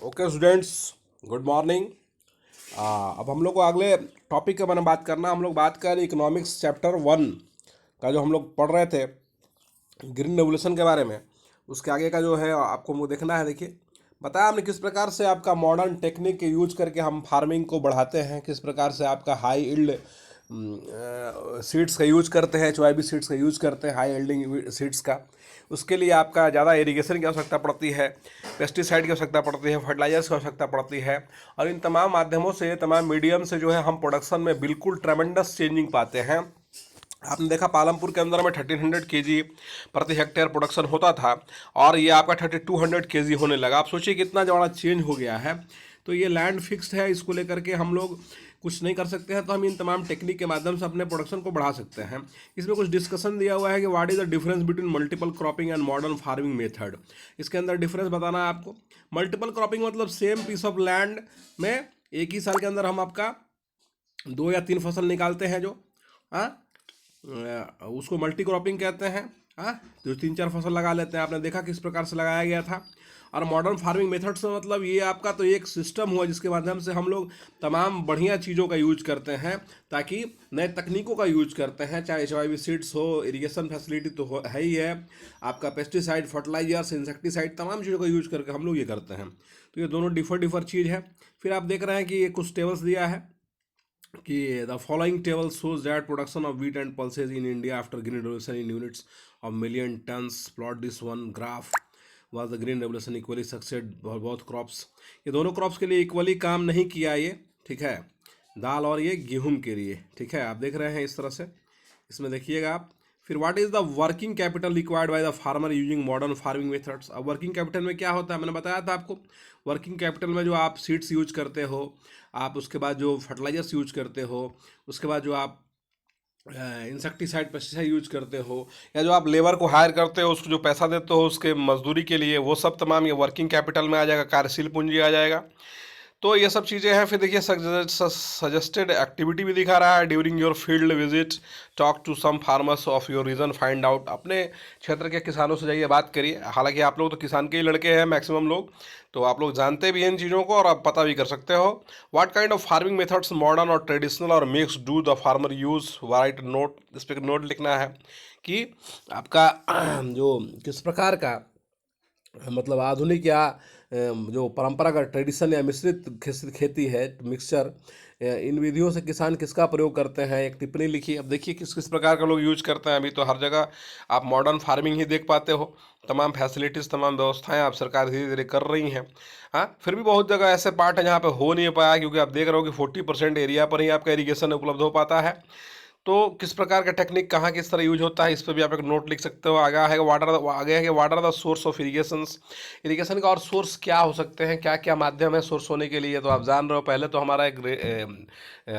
Okay students, good morning. अब हम लोग को अगले टॉपिक के बारे में बात करना। हम लोग बात करें इकोनॉमिक्स चैप्टर 1 का, जो हम लोग पढ़ रहे थे ग्रीन रेवोल्यूशन के बारे में। उसके आगे का जो है आपको मुझे देखना है। देखिए, बताया हमने किस प्रकार से आपका मॉडर्न टेक्निक के यूज करके हम फार्मिंग को बढ़ाते हैं, किस प्रकार से आपका हाई इल्ड सीड्स का यूज करते हैं, HYB सीड्स का यूज करते हैं, हाई यील्डिंग सीड्स का। उसके लिए आपका ज़्यादा इरिगेशन की आवश्यकता पड़ती है, पेस्टिसाइड की आवश्यकता पड़ती है, फर्टिलाइजर्स की आवश्यकता पड़ती है। और इन तमाम माध्यमों से, तमाम मीडियम से जो है हम प्रोडक्शन में बिल्कुल ट्रेमेंडस चेंजिंग पाते हैं। आपने देखा पालमपुर के अंदर में 1300 kg प्रति हेक्टेयर प्रोडक्शन होता था और ये आपका 3200 kg होने लगा। आप सोचिए कितना ज़्यादा चेंज हो गया है। तो ये लैंड फिक्स्ड है, इसको लेकर के हम लोग कुछ नहीं कर सकते हैं। तो हम इन तमाम टेक्निक के माध्यम से अपने प्रोडक्शन को बढ़ा सकते हैं। इसमें कुछ डिस्कशन दिया हुआ है कि what is the difference between multiple cropping and modern farming method. इसके अंदर डिफरेंस बताना है आपको। मल्टीपल क्रॉपिंग मतलब सेम पीस ऑफ लैंड में एक ही साल के अंदर हम आपका 2 या 3 फसल निकालते हैं, जो उसको मल्टी क्रॉपिंग कहते हैं। जो 3-4 फसल लगा लेते हैं। आपने देखा किस प्रकार से लगाया गया था। और मॉडर्न फार्मिंग मेथड से मतलब ये आपका तो एक सिस्टम हुआ जिसके माध्यम से हम लोग तमाम बढ़िया चीज़ों का यूज करते हैं, ताकि नए तकनीकों का यूज करते हैं। चाहे HYB सीड्स हो, इरिगेशन फैसिलिटी तो है ही है, आपका पेस्टिसाइड, फर्टिलाइजर्स, इंसेक्टिसाइड, तमाम चीज़ों का यूज करके हम लोग ये करते हैं। तो ये दोनों डिफर चीज़ है। फिर आप देख रहे हैं कि ये कुछ टेबल्स दिया है कि the following table shows that production of wheat and pulses in India after green revolution in units of million turns. Plot this one graph was the green revolution equally succeed both crops. ये दोनों crops के लिए equally काम नहीं किया ये, ठीक है, दाल और ये गेहूं के लिए, ठीक है। आप देख रहे हैं इस तरह से, इसमें देखिएगा आप। फिर what is the working capital required by the farmer using modern farming methods. अब वर्किंग कैपिटल में क्या होता है, मैंने बताया था आपको। वर्किंग कैपिटल में जो आप सीड्स यूज करते हो, आप उसके बाद जो फर्टिलाइजर्स यूज करते हो, उसके बाद जो आप इंसेक्टिसाइड पेस्टिसाइड यूज करते हो, या जो आप लेबर को हायर करते हो, उसको जो पैसा देते हो उसके मजदूरी के लिए, वो सब तमाम ये वर्किंग कैपिटल में आ जाएगा, कार्यशील पूंजी आ जाएगा। तो ये सब चीज़ें हैं। फिर देखिए सजेस्टेड एक्टिविटी भी दिखा रहा है। During your field visit talk to some farmers of your region, find out. अपने क्षेत्र के किसानों से जाइए, बात करिए। हालांकि आप लोग तो किसान के ही लड़के हैं मैक्सिमम लोग, तो आप लोग जानते भी हैं इन चीज़ों को और आप पता भी कर सकते हो। What kind of farming methods modern और ट्रेडिशनल और mix do the farmer use, right note. इस पर नोट लिखना है कि आपका जो किस प्रकार का मतलब आधुनिक या जो परंपरागत ट्रेडिशन या मिश्रित खेती है, मिक्सचर, इन विधियों से किसान किसका प्रयोग करते हैं, एक टिप्पणी लिखी। अब देखिए किस किस प्रकार का लोग यूज करते हैं। अभी तो हर जगह आप मॉडर्न फार्मिंग ही देख पाते हो। तमाम फैसिलिटीज़, तमाम व्यवस्थाएं आप सरकार धीरे धीरे कर रही हैं। हाँ, फिर भी बहुत जगह ऐसे पार्ट हैं जहाँ पे हो नहीं पाया, क्योंकि आप देख रहे हो कि 40% एरिया पर ही आपका इरीगेशन उपलब्ध हो पाता है। तो किस प्रकार का टेक्निक कहाँ किस तरह यूज होता है, इस पर भी आप एक नोट लिख सकते हो। आगे है कि water the source of irrigation. Irrigation का और सोर्स क्या हो सकते हैं, क्या क्या माध्यम है सोर्स होने के लिए। तो आप जान रहे हो, पहले तो हमारा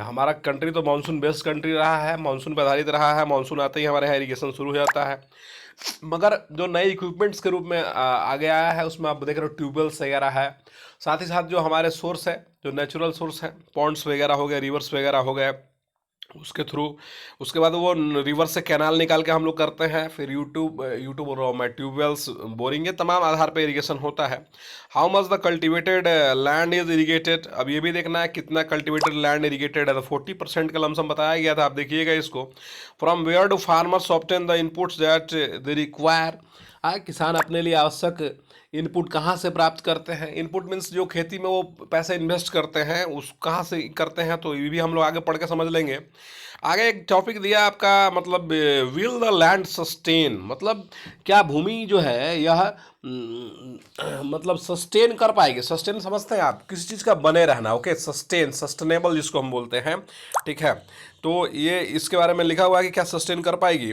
हमारा कंट्री तो मानसून बेस्ड कंट्री रहा है, मानसून पर आधारित रहा है। मानसून आते ही हमारे यहाँ इरीगेशन शुरू हो जाता है। मगर जो नए इक्विपमेंट्स के रूप में आगे आया है, उसमें आप देख रहे हो ट्यूबवेल्स वगैरह है। साथ ही साथ जो हमारे सोर्स है, जो नेचुरल सोर्स है, पॉन्ड्स वगैरह हो गए, रिवर्स वगैरह हो गए, उसके थ्रू। उसके बाद वो रिवर से कैनाल निकाल के हम लोग करते हैं। फिर यूट्यूब और मैं ट्यूबवेल्स, बोरिंग, के तमाम आधार पे इरिगेशन होता है। How much the cultivated land is irrigated. अब ये भी देखना है कितना कल्टिवेटेड लैंड इरिगेटेड है। तो 40% का लमसम बताया गया था, आप देखिएगा इसको। From where do farmers obtain the inputs that they require. किसान अपने लिए आवश्यक इनपुट कहाँ से प्राप्त करते हैं। इनपुट मीन्स जो खेती में वो पैसे इन्वेस्ट करते हैं, उस कहाँ से करते हैं, तो ये भी हम लोग आगे पढ़ के समझ लेंगे। आगे एक टॉपिक दिया आपका, मतलब विल द लैंड सस्टेन, मतलब क्या भूमि जो है यह मतलब सस्टेन कर पाएगी। सस्टेन समझते हैं आप, किसी चीज़ का बने रहना। ओके, सस्टेन, सस्टेनेबल जिसको हम बोलते हैं, ठीक है। तो ये इसके बारे में लिखा हुआ है कि क्या सस्टेन कर पाएगी।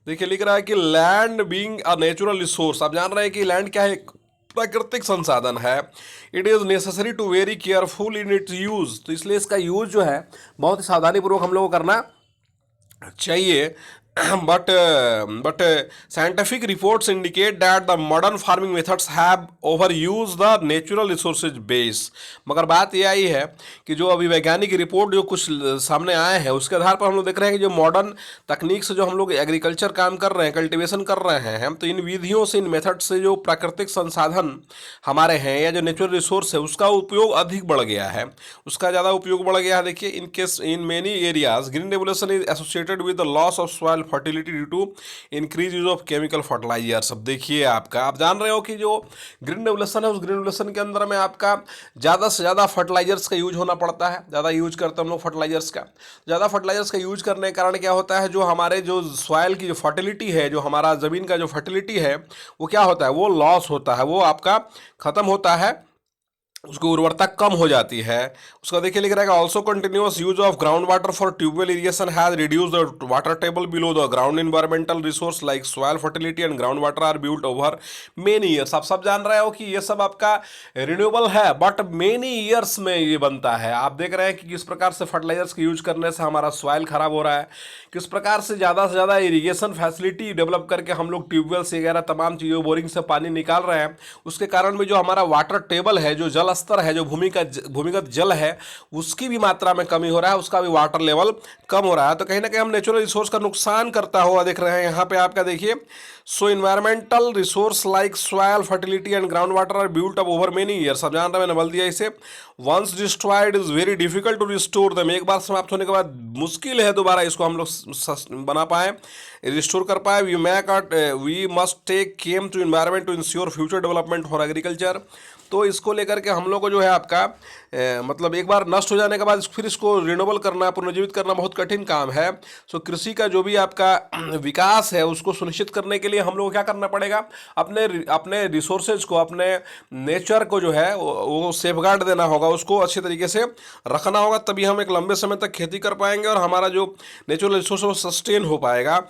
देखिए लिख रहा है कि land being a natural resource. आप जान रहे हैं कि लैंड क्या है, प्राकृतिक संसाधन है। It is necessary to very careful in its use. तो इसलिए इसका यूज़ जो है बहुत ही सावधानी पूर्वक हम लोग को करना चाहिए, but scientific reports indicate that the modern farming methods have overused the natural resources base। मगर बात ये आई है कि जो अभी वैज्ञानिक रिपोर्ट जो कुछ सामने आए हैं उसके आधार पर हम लोग देख रहे हैं कि जो मॉडर्न तकनीक से जो हम लोग एग्रीकल्चर काम कर रहे हैं, कल्टीवेशन कर रहे हैं, तो इन विधियों से, इन मेथड से जो प्राकृतिक संसाधन हमारे हैं या जो नेचुरल रिसोर्स है उसका उपयोग अधिक बढ़ गया है, उसका ज़्यादा उपयोग बढ़ गया है। देखिए, in case in many areas green revolution is associated with the loss of soil fertility due to increase use of chemical fertilisers. अब देखिए, आपका आप जान रहे हो कि जो ग्रीन रेवोल्यूशन है उस ग्रीन रेवोल्यूशन के अंदर में आपका ज़्यादा से ज़्यादा फर्टिलाइजर्स का यूज होना पड़ता है, ज़्यादा यूज करते हैं हम लोग फर्टिलाइजर्स का। ज़्यादा फर्टिलाइजर्स का यूज करने के कारण क्या होता है, जो हमारे जो सॉइल की जो फर्टिलिटी है, जो हमारा ज़मीन का जो फर्टिलिटी है वो क्या होता है, वो लॉस होता है, वो आपका ख़त्म होता है, उसकी उर्वरता कम हो जाती है। उसका देखिए लिख रहा है also continuous use of ground water for tubewell irrigation has reduce the water table below the ground environmental resource like soil fertility and ground water are built over many years. आप सब जान रहे हो कि ये सब आपका रिन्यूएबल है, बट मेनी ईयर्स में ये बनता है। आप देख रहे हैं कि किस प्रकार से फर्टिलाइजर्स के यूज करने से हमारा सॉइल खराब हो रहा है, किस प्रकार से ज़्यादा इरीगेशन फैसिलिटी डेवलप करके हम लोग ट्यूबवेल से वगैरह तमाम चीज़ों, बोरिंग से पानी निकाल रहे हैं, उसके कारण भी जो हमारा वाटर टेबल है, जो जल स्तर है, जो भूमिगत जल है, उसकी भी मात्रा में कमी हो रहा है, उसका भी वाटर लेवल कम हो रहा है। तो कहीं ना कहीं हम नेचुरल रिसोर्स का नुकसान करता हुआ देख रहे हैं यहाँ पे। आपका देखिए, so environmental resource like soil fertility and ground water are built up over many years. अब जान रहे हैं, मैंने बोल दिया इसे, once destroyed is very difficult to restore them. एक बार समाप्त होने के बाद मुश्किल है दोबारा इसको हम लोग बना पाए, रिस्टोर कर पाए। We must take care to environment to ensure future development for agriculture. तो इसको लेकर के हम लोग को जो है आपका मतलब एक बार नष्ट हो जाने के बाद फिर इसको रिन्यूएबल करना, पुनर्जीवित करना बहुत कठिन काम है। सो कृषि का जो भी आपका विकास है उसको सुनिश्चित करने के लिए हम लोग को क्या करना पड़ेगा, अपने रिसोर्सेज को, अपने नेचर को जो है वो सेफगार्ड देना होगा, उसको अच्छे तरीके से रखना होगा, तभी हम एक लंबे समय तक खेती कर पाएंगे और हमारा जो नेचुरल रिसोर्स है वो सस्टेन हो पाएगा।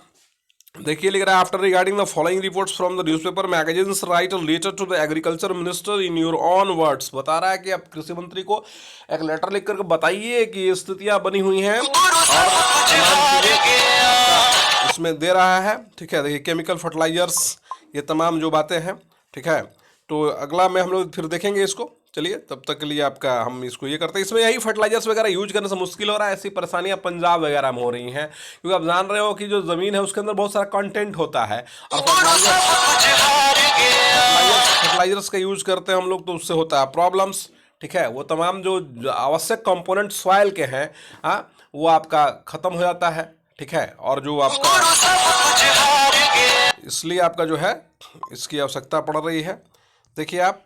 देखिए लिख रहा है, after regarding the following reports from the newspaper magazines write a letter to the agriculture minister in your own words. बता रहा है कि आप कृषि मंत्री को एक लेटर लिख करके बताइए कि ये स्थितियां बनी हुई हैं और इसमें दे रहा है। ठीक है, देखिए केमिकल फर्टिलाइजर्स, ये तमाम जो बातें हैं। ठीक है, तो अगला में हम लोग फिर देखेंगे इसको। चलिए, तब तक के लिए आपका हम इसको ये करते हैं। इसमें यही फर्टिलाइजर्स वगैरह यूज करने से मुश्किल हो रहा है, ऐसी परेशानियां पंजाब वगैरह में हो रही हैं, क्योंकि आप जान रहे हो कि जो ज़मीन है उसके अंदर बहुत सारा कंटेंट होता है और फर्टिलाइजर्स का यूज करते हैं हम लोग, तो उससे होता है प्रॉब्लम्स। ठीक है, वो तमाम जो आवश्यक कंपोनेंट सॉइल के हैं, हाँ, वो आपका ख़त्म हो जाता है। ठीक है, और जो आपका इसलिए आपका जो है इसकी आवश्यकता पड़ रही है। देखिए आप